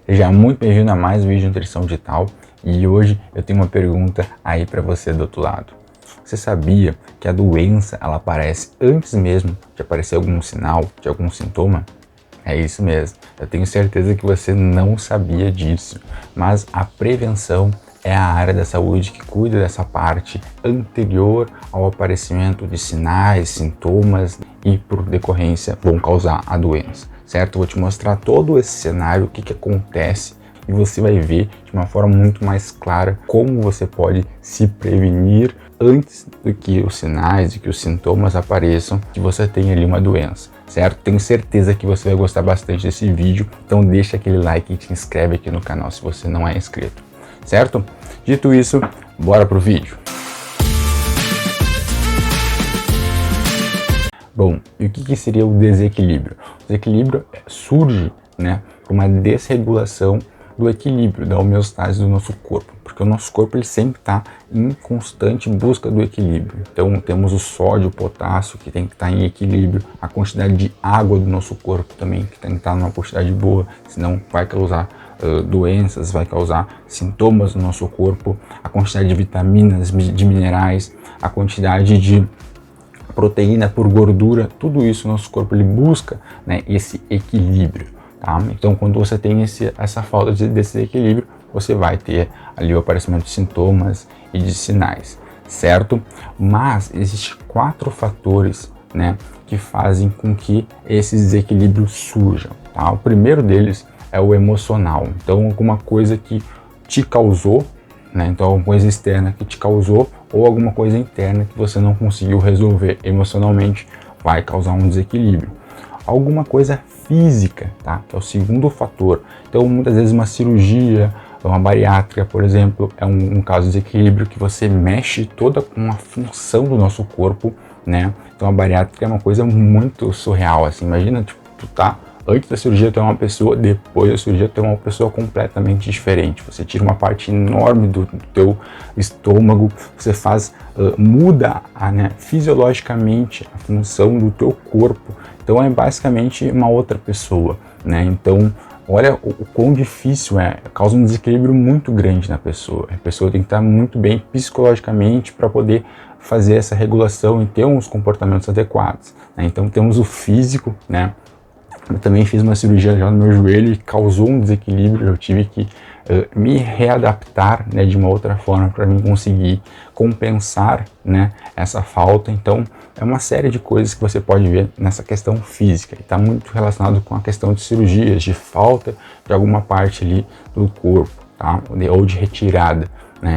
Seja muito bem-vindo a mais um vídeo de nutrição digital e hoje eu tenho uma pergunta aí para você do outro lado. Você sabia que a doença ela aparece antes mesmo de aparecer algum sinal, de algum sintoma? É isso mesmo, eu tenho certeza que você não sabia disso, mas a prevenção é a área da saúde que cuida dessa parte anterior ao aparecimento de sinais, sintomas e, por decorrência, vão causar a doença, certo? Eu vou te mostrar todo esse cenário, o que acontece e você vai ver de uma forma muito mais clara como você pode se prevenir antes do que os sinais e que os sintomas apareçam que você tem ali uma doença, certo? Tenho certeza que você vai gostar bastante desse vídeo, então deixa aquele like e te inscreve aqui no canal se você não é inscrito, certo? Dito isso, bora pro vídeo. Bom, e o que seria o desequilíbrio? O desequilíbrio surge, por uma desregulação do equilíbrio, da homeostase do nosso corpo, porque o nosso corpo ele sempre está em constante busca do equilíbrio. Então temos o sódio, o potássio que tem que estar em equilíbrio, a quantidade de água do nosso corpo também que tem que estar numa quantidade boa, senão vai causar doenças, vai causar sintomas no nosso corpo, a quantidade de vitaminas, de minerais, a quantidade de proteína por gordura, tudo isso o nosso corpo ele busca, esse equilíbrio. Tá? Então, quando você tem essa falta desse equilíbrio, você vai ter ali o aparecimento de sintomas e de sinais, certo? Mas existem 4 fatores, que fazem com que esses desequilíbrios surjam. Tá? O primeiro deles é o emocional. Então, alguma coisa que te causou, então alguma coisa externa que te causou ou alguma coisa interna que você não conseguiu resolver emocionalmente vai causar um desequilíbrio. Alguma coisa física, tá? Que é o segundo fator. Então, muitas vezes uma cirurgia, uma bariátrica, por exemplo, é um caso de desequilíbrio que você mexe toda com a função do nosso corpo, Então, a bariátrica é uma coisa muito surreal, assim. Imagina, tu tá antes da cirurgia ter uma pessoa, depois da cirurgia ter uma pessoa completamente diferente. Você tira uma parte enorme do teu estômago, você muda fisiologicamente a função do teu corpo. Então é basicamente uma outra pessoa, Então, olha o quão difícil é, causa um desequilíbrio muito grande na pessoa. A pessoa tem que estar muito bem psicologicamente para poder fazer essa regulação e ter uns comportamentos adequados, Então temos o físico, Eu também fiz uma cirurgia já no meu joelho e causou um desequilíbrio, eu tive que me readaptar, de uma outra forma para mim conseguir compensar, essa falta. Então, é uma série de coisas que você pode ver nessa questão física e está muito relacionado com a questão de cirurgias, de falta de alguma parte ali do corpo, tá? Ou de retirada,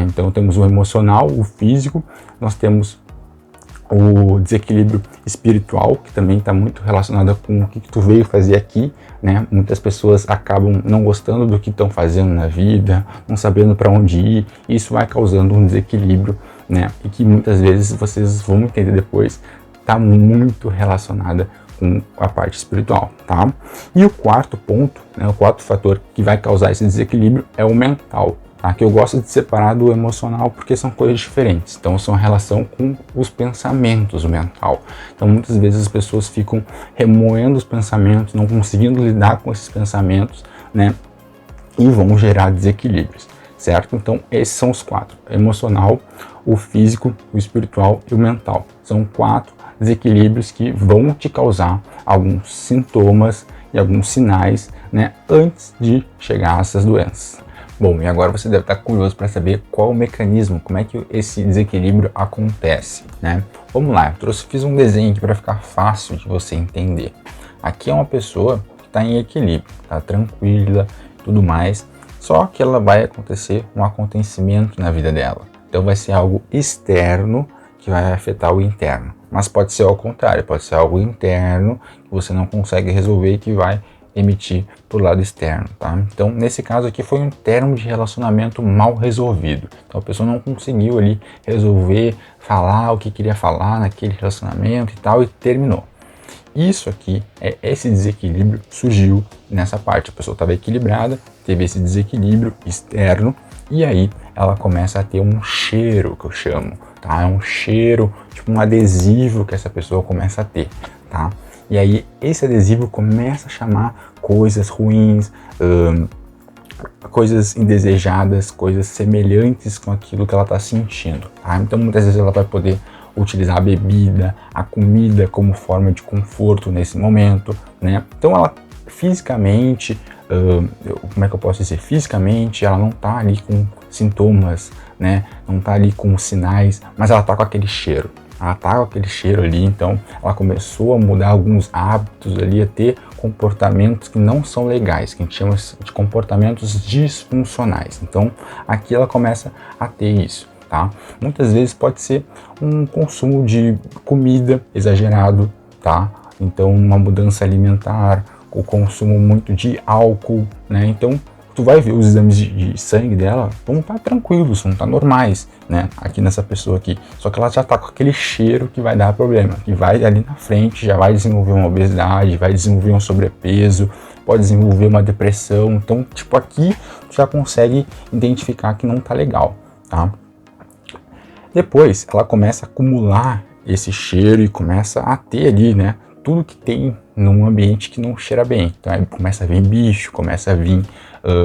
Então, temos o emocional, o físico, nós temos o desequilíbrio espiritual, que também está muito relacionado com o que tu veio fazer aqui, Muitas pessoas acabam não gostando do que estão fazendo na vida, não sabendo para onde ir, e isso vai causando um desequilíbrio, E que muitas vezes vocês vão entender depois, está muito relacionada com a parte espiritual, tá? E o quarto ponto, o quarto fator que vai causar esse desequilíbrio é o mental. Que eu gosto de separar do emocional porque são coisas diferentes, então são a relação com os pensamentos, o mental. Então muitas vezes as pessoas ficam remoendo os pensamentos, não conseguindo lidar com esses pensamentos, e vão gerar desequilíbrios, certo? Então esses são os 4, o emocional, o físico, o espiritual e o mental. São 4 desequilíbrios que vão te causar alguns sintomas e alguns sinais, antes de chegar a essas doenças. Bom, e agora você deve estar curioso para saber qual o mecanismo, como é que esse desequilíbrio acontece, Vamos lá, fiz um desenho aqui para ficar fácil de você entender. Aqui é uma pessoa que está em equilíbrio, está tranquila e tudo mais, só que ela vai acontecer um acontecimento na vida dela. Então vai ser algo externo que vai afetar o interno, mas pode ser ao contrário, pode ser algo interno que você não consegue resolver e que vai emitir para o lado externo, tá? Então, nesse caso aqui foi um termo de relacionamento mal resolvido. Então, a pessoa não conseguiu ali resolver, falar o que queria falar naquele relacionamento e tal, e terminou. Isso aqui, esse desequilíbrio surgiu nessa parte. A pessoa estava equilibrada, teve esse desequilíbrio externo, e aí ela começa a ter um cheiro, que eu chamo, tá? É um cheiro, tipo um adesivo que essa pessoa começa a ter, tá? E aí esse adesivo começa a chamar coisas ruins, coisas indesejadas, coisas semelhantes com aquilo que ela está sentindo, tá? Então muitas vezes ela vai poder utilizar a bebida, a comida como forma de conforto nesse momento, né? Então ela fisicamente, como é que eu posso dizer? Fisicamente ela não tá ali com sintomas, né? Não tá ali com sinais, mas ela tá com aquele cheiro. Ela tá com aquele cheiro ali, então ela começou a mudar alguns hábitos ali, a ter comportamentos que não são legais, que a gente chama de comportamentos disfuncionais. Então aqui ela começa a ter isso, tá? Muitas vezes pode ser um consumo de comida exagerado, tá? Então uma mudança alimentar, o consumo muito de álcool, né? Então tu vai ver os exames de sangue dela, vão estar tranquilos, vão estar normais, né? Aqui nessa pessoa aqui. Só que ela já tá com aquele cheiro que vai dar problema, que vai ali na frente, já vai desenvolver uma obesidade, vai desenvolver um sobrepeso, pode desenvolver uma depressão. Então, tipo, aqui tu já consegue identificar que não tá legal, tá? Depois ela começa a acumular esse cheiro e começa a ter ali, né, tudo que tem num ambiente que não cheira bem. Então aí começa a vir bicho, começa a vir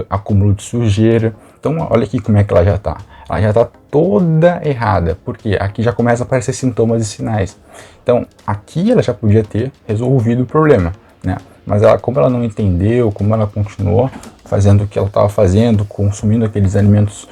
acúmulo de sujeira. Então olha aqui como é que ela já tá. Ela já tá toda errada, porque aqui já começa a aparecer sintomas e sinais. Então aqui ela já podia ter resolvido o problema, né? Mas ela, como ela não entendeu, como ela continuou fazendo o que ela estava fazendo, consumindo aqueles alimentos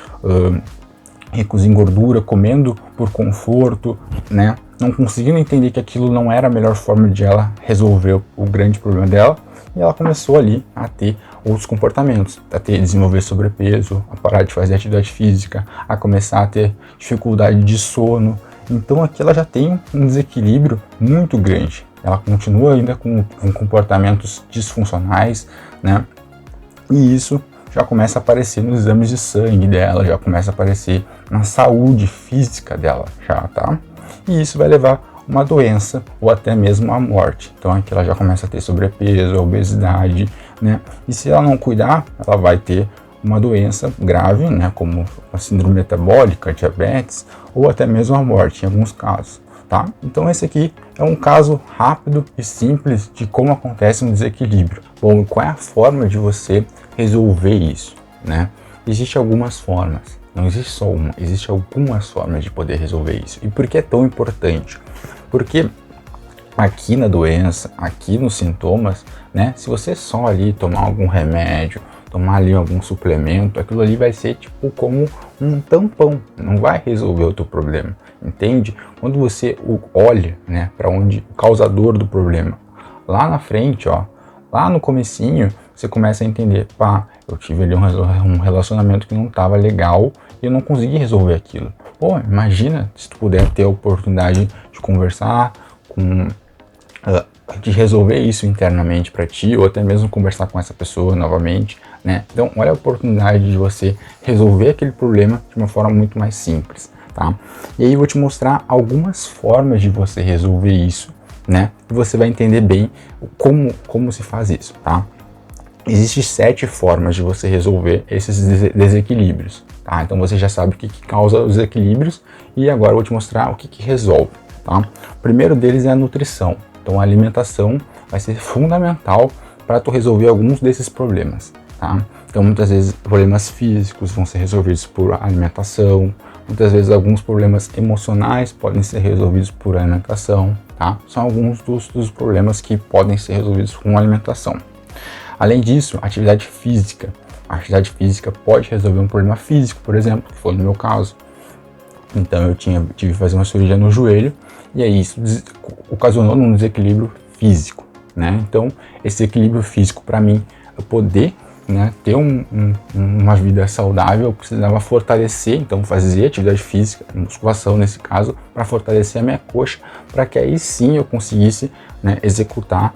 ricos em gordura, comendo por conforto, né? Não conseguindo entender que aquilo não era a melhor forma de ela resolver o grande problema dela, e ela começou ali a ter outros comportamentos, a desenvolver sobrepeso, a parar de fazer atividade física, a começar a ter dificuldade de sono. Então aqui ela já tem um desequilíbrio muito grande. Ela continua ainda com comportamentos disfuncionais, né? E isso já começa a aparecer nos exames de sangue dela, já começa a aparecer na saúde física dela, já, tá? E isso vai levar a uma doença ou até mesmo a morte. Então aqui ela já começa a ter sobrepeso, obesidade, né? E se ela não cuidar, ela vai ter uma doença grave, né? Como a síndrome metabólica, diabetes ou até mesmo a morte em alguns casos, tá? Então esse aqui é um caso rápido e simples de como acontece um desequilíbrio. Bom, qual é a forma de você resolver isso, né? Existem algumas formas. Não existe só uma, existe algumas formas de poder resolver isso. E por que é tão importante? Porque aqui na doença, aqui nos sintomas, né? Se você só ali tomar algum remédio, tomar ali algum suplemento, aquilo ali vai ser tipo como um tampão, não vai resolver o teu problema, entende? Quando você olha, né, para onde o causador do problema, lá na frente, ó, lá no comecinho, você começa a entender, pá, eu tive ali um relacionamento que não estava legal e eu não consegui resolver aquilo. Pô, imagina se tu puder ter a oportunidade de conversar de resolver isso internamente para ti, ou até mesmo conversar com essa pessoa novamente, né? Então, olha a oportunidade de você resolver aquele problema de uma forma muito mais simples, tá? E aí eu vou te mostrar algumas formas de você resolver isso, né? E você vai entender bem como se faz isso, tá? Existem 7 formas de você resolver esses desequilíbrios, tá? Então você já sabe o que causa os desequilíbrios e agora eu vou te mostrar o que resolve, tá? O primeiro deles é a nutrição. Então a alimentação vai ser fundamental para tu resolver alguns desses problemas, tá? Então muitas vezes problemas físicos vão ser resolvidos por alimentação, muitas vezes alguns problemas emocionais podem ser resolvidos por alimentação, tá? São alguns dos problemas que podem ser resolvidos com alimentação. Além disso, atividade física. A atividade física pode resolver um problema físico, por exemplo, que foi no meu caso. Então eu tive que fazer uma cirurgia no joelho e aí isso ocasionou um desequilíbrio físico, né? Então esse equilíbrio físico para mim, eu poder, né, ter uma vida saudável, eu precisava fortalecer, então fazer atividade física, musculação nesse caso, para fortalecer a minha coxa, para que aí sim eu conseguisse, né, executar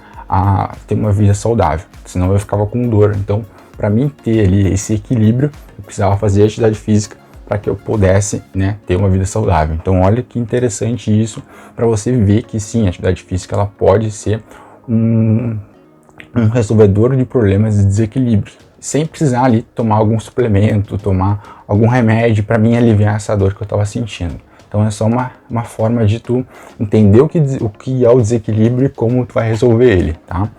ter uma vida saudável, senão eu ficava com dor. Então, para mim ter ali esse equilíbrio, eu precisava fazer atividade física para que eu pudesse, né, ter uma vida saudável. Então, olha que interessante isso, para você ver que sim, a atividade física ela pode ser um resolvedor de problemas de desequilíbrio, sem precisar ali tomar algum suplemento, tomar algum remédio para mim aliviar essa dor que eu estava sentindo. Então é só uma forma de tu entender o que é o desequilíbrio e como tu vai resolver ele, tá?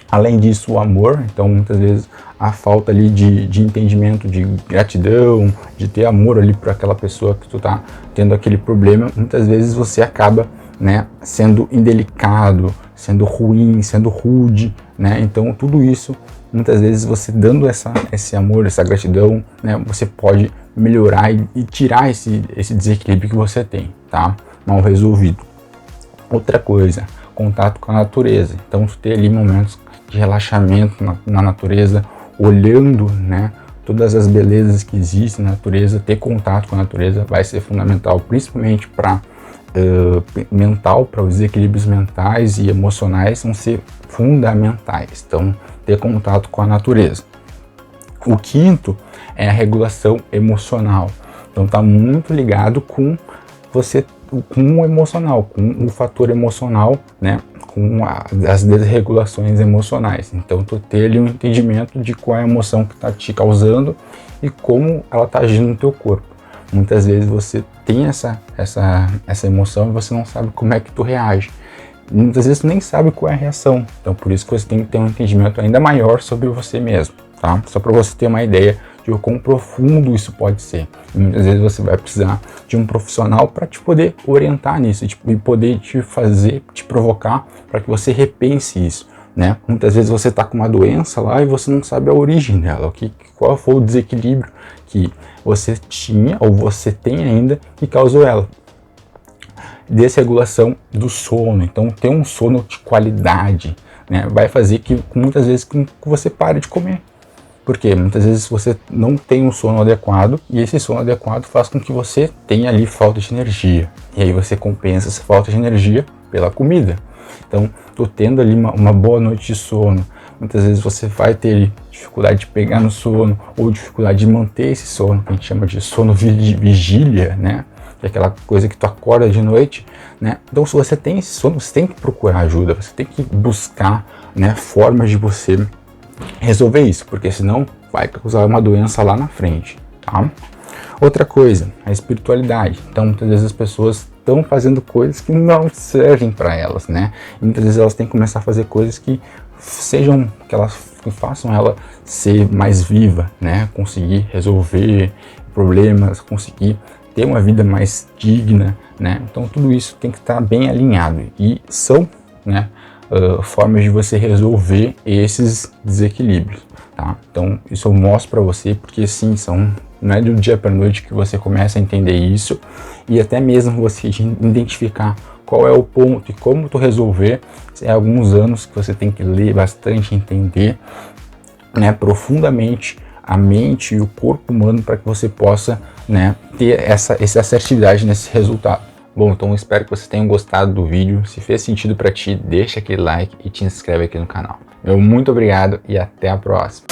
Além disso, o amor. Então muitas vezes a falta ali de entendimento, de gratidão, de ter amor ali por aquela pessoa que tu tá tendo aquele problema, muitas vezes você acaba, né, sendo indelicado, sendo ruim, sendo rude, né? Então tudo isso, muitas vezes você dando esse amor, essa gratidão, né, você pode melhorar e tirar esse desequilíbrio que você tem, tá? Mal resolvido. Outra coisa, contato com a natureza. Então tu ter ali momentos de relaxamento na natureza, olhando, né, todas as belezas que existem na natureza, ter contato com a natureza vai ser fundamental, principalmente para mental, para os desequilíbrios mentais e emocionais vão ser fundamentais. Então, ter contato com a natureza. O quinto é a regulação emocional. Então, está muito ligado com você, com o emocional, com o fator emocional, né? Com as desregulações emocionais. Então, tu ter ali um entendimento de qual é a emoção que está te causando e como ela está agindo no teu corpo. Muitas vezes você tem essa emoção e você não sabe como é que tu reage. Muitas vezes tu nem sabe qual é a reação. Então, por isso que você tem que ter um entendimento ainda maior sobre você mesmo, tá? Só para você ter uma ideia de o quão profundo isso pode ser. E muitas vezes você vai precisar de um profissional para te poder orientar nisso e poder te provocar para que você repense isso, né? Muitas vezes você está com uma doença lá e você não sabe a origem dela, qual foi o desequilíbrio que você tinha ou você tem ainda que causou ela. Desregulação do sono. Então, ter um sono de qualidade, né, vai fazer que muitas vezes que você pare de comer. Porque muitas vezes você não tem um sono adequado e esse sono adequado faz com que você tenha ali falta de energia. E aí você compensa essa falta de energia pela comida. Então, tô tendo ali uma boa noite de sono. Muitas vezes você vai ter dificuldade de pegar no sono ou dificuldade de manter esse sono, que a gente chama de sono vigília, né? Que é aquela coisa que tu acorda de noite, né? Então, se você tem esse sono, você tem que procurar ajuda, você tem que buscar, né, formas de você resolver isso, porque senão vai causar uma doença lá na frente, tá? Outra coisa, a espiritualidade. Então, muitas vezes as pessoas estão fazendo coisas que não servem para elas, né? E muitas vezes elas têm que começar a fazer coisas que façam ela ser mais viva, né? Conseguir resolver problemas, conseguir ter uma vida mais digna, né? Então tudo isso tem que estar bem alinhado e são, né, formas de você resolver esses desequilíbrios, tá? Então isso eu mostro para você porque sim, não é de um dia para noite que você começa a entender isso e até mesmo você identificar qual é o ponto e como tu resolver, é alguns anos que você tem que ler bastante, entender, né, profundamente a mente e o corpo humano para que você possa, né, ter essa assertividade nesse resultado. Bom, então eu espero que vocês tenham gostado do vídeo. Se fez sentido para ti, deixa aquele like e te inscreve aqui no canal. Muito obrigado e até a próxima.